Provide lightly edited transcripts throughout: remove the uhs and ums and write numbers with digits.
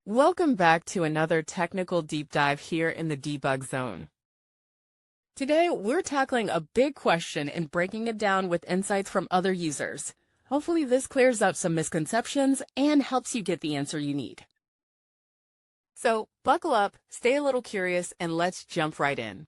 Welcome back to another technical deep dive here in the debug zone. Today, we're tackling a big question and breaking it down with insights from other users. Hopefully this clears up some misconceptions and helps you get the answer you need. So buckle up, stay a little curious, and let's jump right in.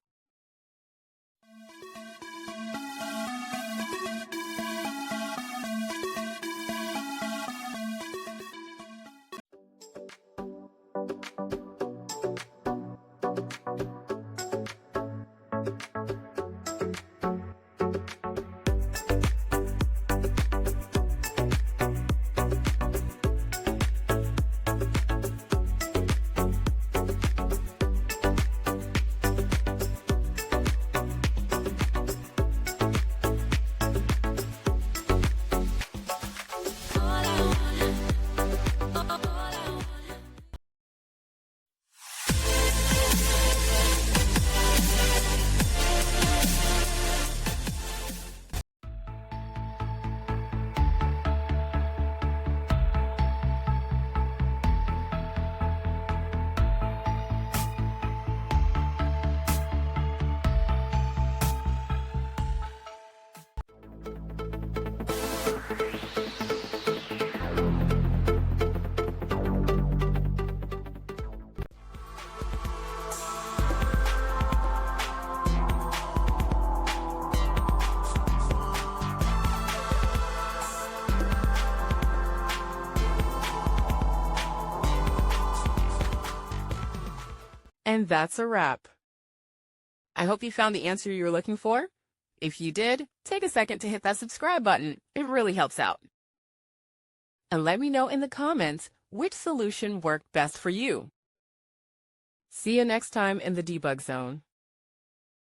And that's a wrap. I hope you found the answer you were looking for. If you did, take a second to hit that subscribe button. It really helps out. And let me know in the comments which solution worked best for you. See you next time in the debug zone.